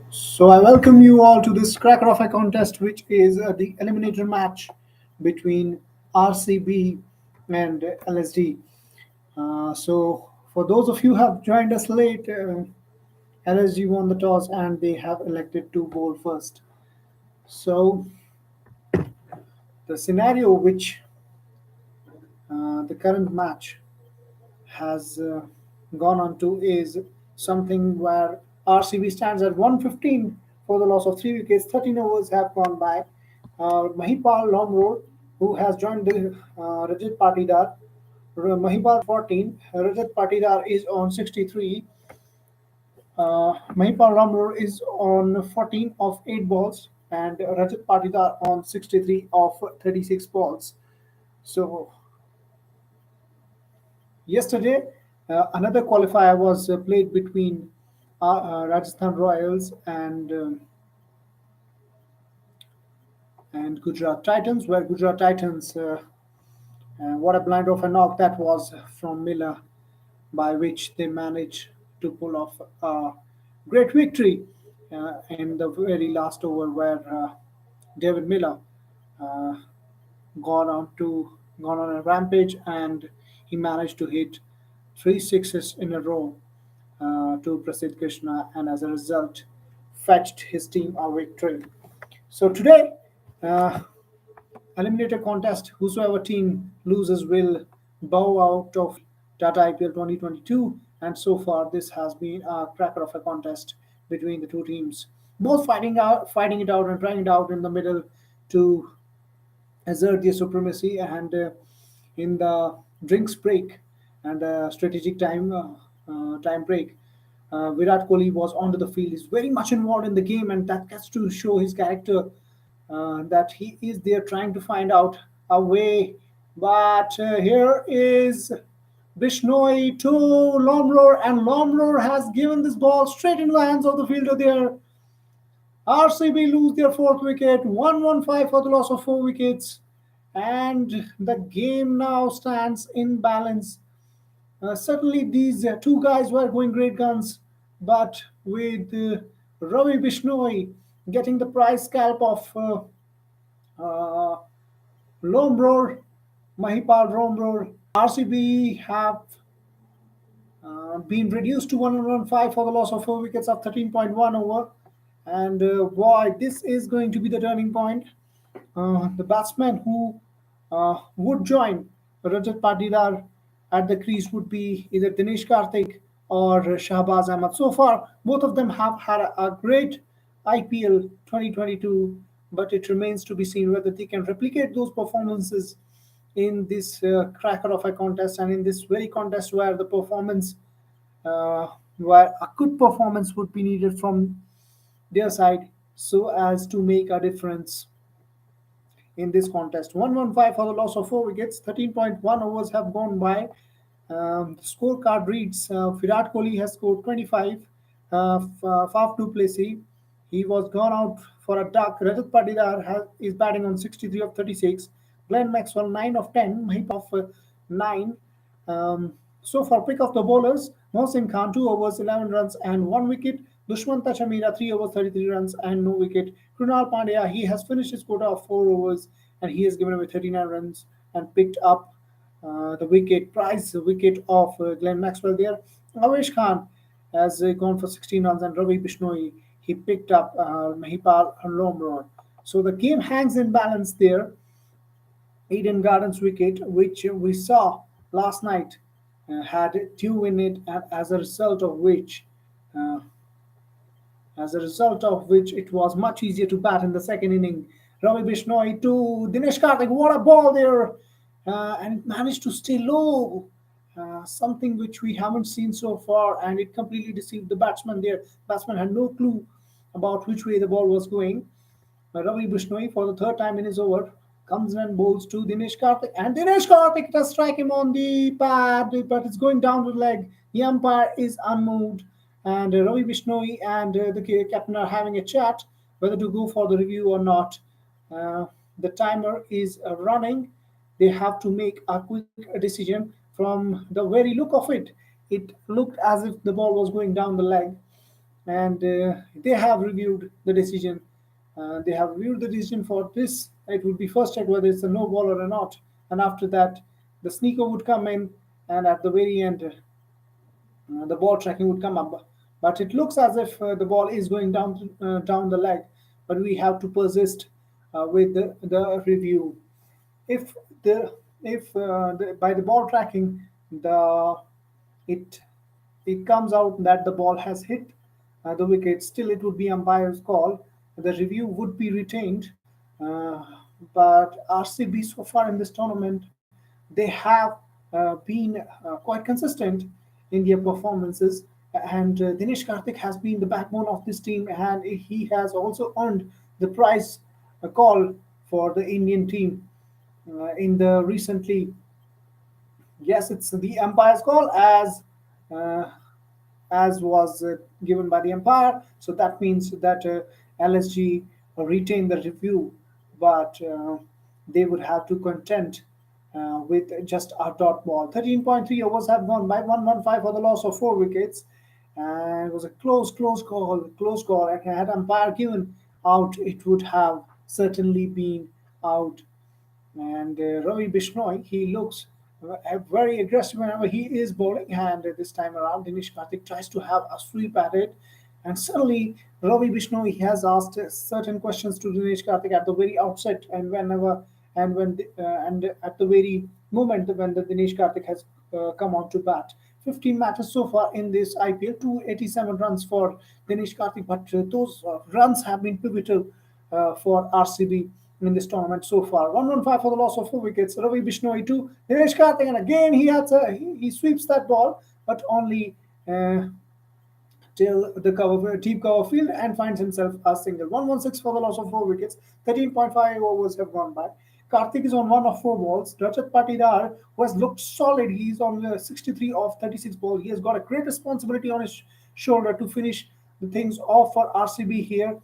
So I welcome you all to this cracker of a contest, which is the eliminator match between RCB and LSD. So for those of you who have joined us late, LSG won the toss and they have elected to bowl first. So the scenario which the current match has gone on to is something where RCB stands at 115 for the loss of 3 wickets. 13 overs have gone by. Mahipal Lomrod, who has joined the Rajat Patidar. Mahipal 14. Rajat Patidar is on 63. Mahipal Lomrod is on 14 of 8 balls, and Rajat Patidar on 63 of 36 balls. So yesterday, another qualifier was played between Rajasthan Royals and Gujarat Titans, where Gujarat Titans, what a blind of a knock that was from Miller, by which they managed to pull off a great victory in the very last over, where David Miller uh, gone on a rampage, and he managed to hit 3 sixes in a row to Prasidh Krishna, and as a result, fetched his team a victory. So today, uh, eliminator contest, whosoever team loses will bow out of Tata IPL 2022, and so far this has been a cracker of a contest between the two teams, both fighting it out and trying it out in the middle to assert their supremacy. And in the drinks break and strategic time break, Virat Kohli was onto the field. He's very much involved in the game, and that gets to show his character. That he is there trying to find out a way. But here is Bishnoi to Lomror, and Lomror has given this ball straight into the hands of the fielder there. RCB lose their fourth wicket, 115 for the loss of 4 wickets, and the game now stands in balance. Certainly, these two guys were going great guns, but with Ravi Bishnoi getting the prize scalp of uh, Lombror, Mahipal Lombror, RCB have been reduced to 115 for the loss of 4 wickets of 13.1 over. And boy, this is going to be the turning point. The batsman who would join Rajat Patidar at the crease would be either Dinesh Karthik or Shahbaz Ahmed. So far, both of them have had a great IPL 2022, but it remains to be seen whether they can replicate those performances in this cracker of a contest, and in this very contest where the performance, where a good performance would be needed from their side so as to make a difference in this contest. 115 for the loss of 4 wickets, 13.1 overs have gone by. The scorecard reads Virat Kohli has scored 25, Faf du Plessis. He was gone out for a duck. Rajat Patidar is batting on 63 of 36. Glenn Maxwell 9 of 10. Mahip of 9. So for pick of the bowlers, Mohsin Khan 2 overs 11 runs and 1 wicket. Dushman Tachamira 3 overs 33 runs and no wicket. Krunal Pandya, he has finished his quota of 4 overs and he has given away 39 runs and picked up the wicket of Glenn Maxwell there. Avesh Khan has gone for 16 runs, and Ravi Bishnoi, he picked up Mahipal and Lomrod. So the game hangs in balance there. Eden Gardens wicket, which we saw last night, had two in it, and uh, as a result of which, it was much easier to bat in the second inning. Ravi Bishnoi to Dinesh Karthik, what a ball there! And it managed to stay low, something which we haven't seen so far, and it completely deceived the batsman there. Batsman had no clue about which way the ball was going. Ravi Bishnoi, for the third time in his over, comes and bowls to Dinesh Karthik, and Dinesh Karthik does strike him on the pad, but it's going down to the leg. The umpire is unmoved, and Ravi Bishnoi and the captain are having a chat whether to go for the review or not. Uh, the timer is running, they have to make a quick decision. From the very look of it, it looked as if the ball was going down the leg, and they have reviewed the decision. They have reviewed the decision for this. It would be first check whether it's a no ball or a not, and after that, the sneaker would come in, and at the very end, the ball tracking would come up. But it looks as if the ball is going down the leg. But we have to persist with the review. If the if by the ball tracking, the it it comes out that the ball has hit the wicket, still it would be umpire's call. The review would be retained. But RCB so far in this tournament, they have been quite consistent in their performances. And Dinesh Karthik has been the backbone of this team, and he has also earned the prize call for the Indian team in the recently. Yes, it's the umpire's call uh, as was given by the umpire. So that means that LSG retain the review, but they would have to contend with just a dot ball. 13.3 overs have gone by, 115 for the loss of 4 wickets. And it was a close call. And had umpire given out, it would have certainly been out. And Ravi Bishnoi, he looks very aggressive whenever he is bowling. And this time around, Dinesh Karthik tries to have a sweep at it. And suddenly, Ravi Bishnoi has asked certain questions to Dinesh Karthik at the very outset, and whenever and when the, and at the very moment when the Dinesh Karthik has come on to bat. 15 matches so far in this IPL, 287 runs for Dinesh Karthik, but those runs have been pivotal for RCB in this tournament so far. 115 for the loss of 4 wickets. Ravi Bishnoi to Dinesh Karthik, and again he sweeps that ball, but only till the deep cover field and finds himself a single. 116 for the loss of 4 wickets. 13.5 overs have gone by. Karthik is on one of 4 balls. Rajat Patidar, who has looked solid, he's on 63 of 36 balls. He has got a great responsibility on his shoulder to finish the things off for RCB here.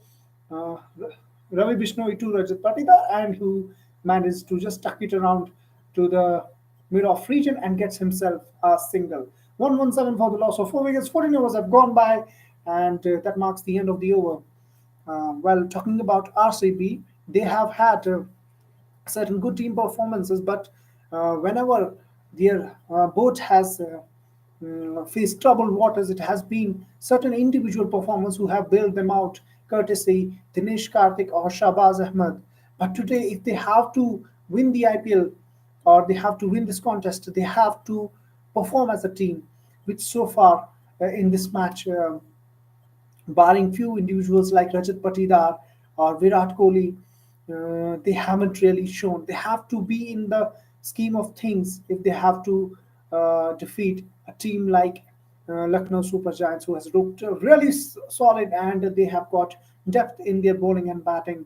Uh, Ravi Bishnoi to Rajat Patidar, and who managed to just tuck it around to the mid-off region and gets himself a single. 117 for the loss of 4 wickets. 14 overs have gone by, and that marks the end of the over. Well, talking about RCB, they have had certain good team performances, but whenever their boat has faced troubled waters, it has been certain individual performers who have bailed them out, courtesy Dinesh Karthik or Shahbaz Ahmed. But today, if they have to win the IPL or they have to win this contest, they have to perform as a team, which so far in this match, barring few individuals like Rajat Patidar or Virat Kohli, they haven't really shown. They have to be in the scheme of things if they have to defeat a team like Lucknow Super Giants, who has looked really solid, and they have got depth in their bowling and batting.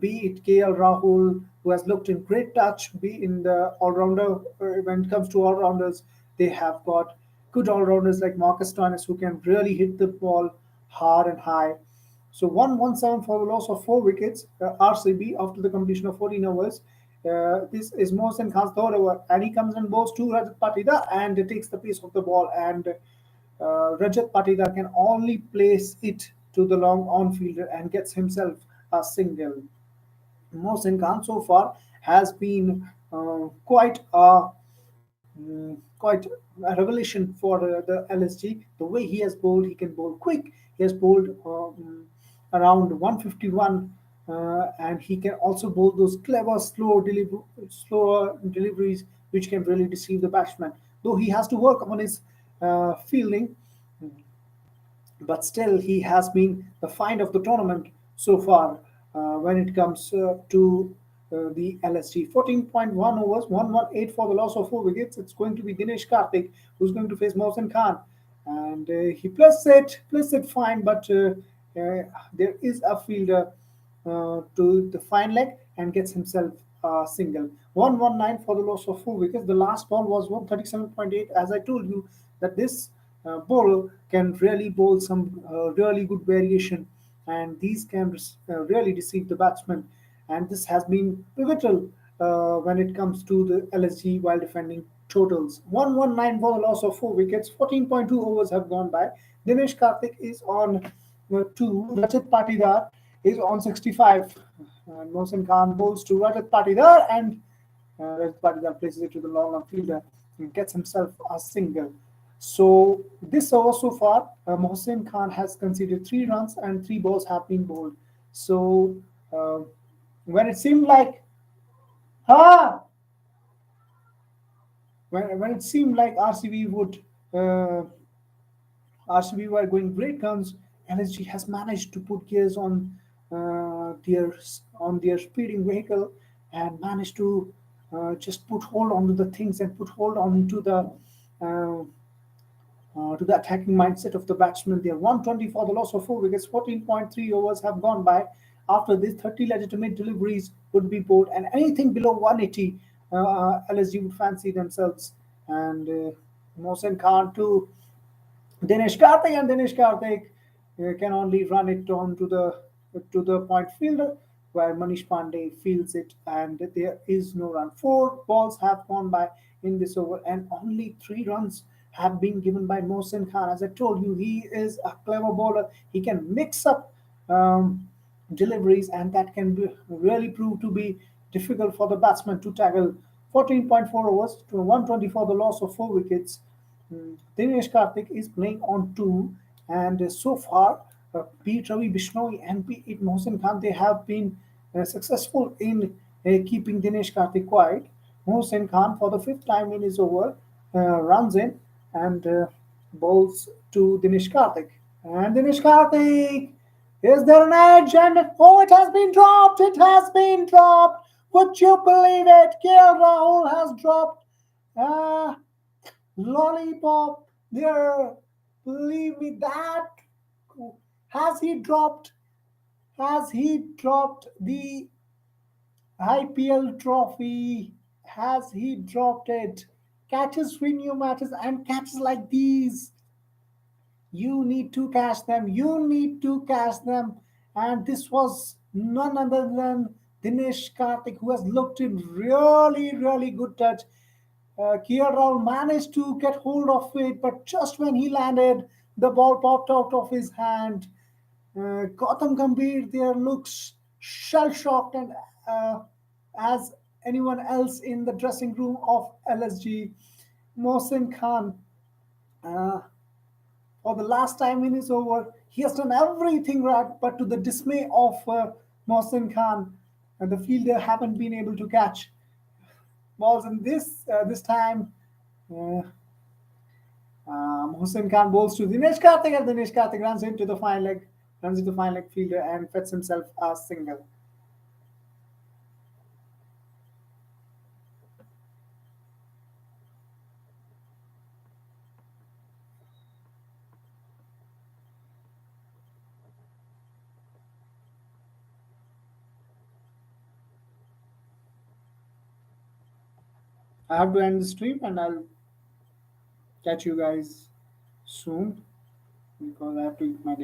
Be it KL Rahul, who has looked in great touch, be in the all-rounder. When it comes to all-rounders, they have got good all-rounders like Marcus Stoinis, who can really hit the ball hard and high. So 117 for the loss of 4 wickets, RCB after the completion of 14 overs. This is Mohsen Khan's third over, and he comes and bowls to Rajat Patidar and takes the pace of the ball. And Rajat Patidar can only place it to the long on fielder and gets himself a single. Mohsen Khan so far has been quite a revelation for the LSG. The way he has bowled, he can bowl quick. He has bowled around 151, and he can also bowl those clever, slower deliveries, which can really deceive the batsman. Though he has to work on his fielding, but still he has been the find of the tournament so far when it comes to the LSG. 14.1 overs, 118 for the loss of 4 wickets. It's going to be Dinesh Karthik who's going to face Mohsen Khan. And he plays it fine, but there is a fielder to the fine leg and gets himself a single. 119 for the loss of 4 wickets. The last ball was 137.8. As I told you, that this bowler can really bowl some really good variation, and these can really deceive the batsman. And this has been pivotal when it comes to the LSG while defending totals. 119 for the loss of 4 wickets. 14.2 overs have gone by. Dinesh Karthik is on 2. Rajat Patidar is on 65. And Mohsin Khan bowls to Rajat Patidar, and Rajat Patidar places it to the long on fielder and gets himself a single. So this over so far, Mohsin Khan has conceded 3 runs and 3 balls have been bowled. So uh, when it seemed like ah, when it seemed like uh, RCB were going great guns, LSG has managed to put gears on their speeding vehicle and managed to just put hold onto the things and put hold onto uh, to the attacking mindset of the batsmen. They are 120 for the loss of 4 wickets. 14.3 overs have gone by. After this, 30 legitimate deliveries would be bowled, and anything below 180, LSG would fancy themselves. And Mohsen Khan to Dinesh Karthik, and Dinesh Karthik can only run it on to the point fielder where Manish Pandey fields it, and there is no run. 4 balls have gone by in this over, and only 3 runs have been given by Mohsin Khan. As I told you, he is a clever bowler. He can mix up deliveries, and that can really prove to be difficult for the batsman to tackle. 14.4 overs to 120 for the loss of 4 wickets. Dinesh Karthik is playing on 2, and so far, P. Ravi Bishnoi and P. It Mohsin Khan, they have been successful in keeping Dinesh Karthik quiet. Mohsin Khan, for the 5th time in his over, runs in and bowls to Dinesh Karthik. And Dinesh Karthik, is there an edge? And oh, it has been dropped! It has been dropped! Would you believe it? KL Rahul has dropped. Uh, Lollipop there. Believe me that. Has he dropped? Has he dropped the IPL trophy? Has he dropped it? Catches win you matches, and catches like these. You need to catch them. You need to catch them. And this was none other than Dinesh Karthik, who has looked in really, really good touch. Kier Rahul managed to get hold of it, but just when he landed, the ball popped out of his hand. Gautam Gambhir there looks shell shocked, and as anyone else in the dressing room of LSG, Mohsin Khan, uh, for the last time in his over, he has done everything right, but to the dismay of Mohsin Khan, the fielder haven't been able to catch balls. And this time, uh, Hussein Khan bowls to Dinesh Karthik, and Dinesh Karthik runs into fine leg fielder and fetches himself a single. I have to end the stream, and I'll catch you guys soon because I have to eat my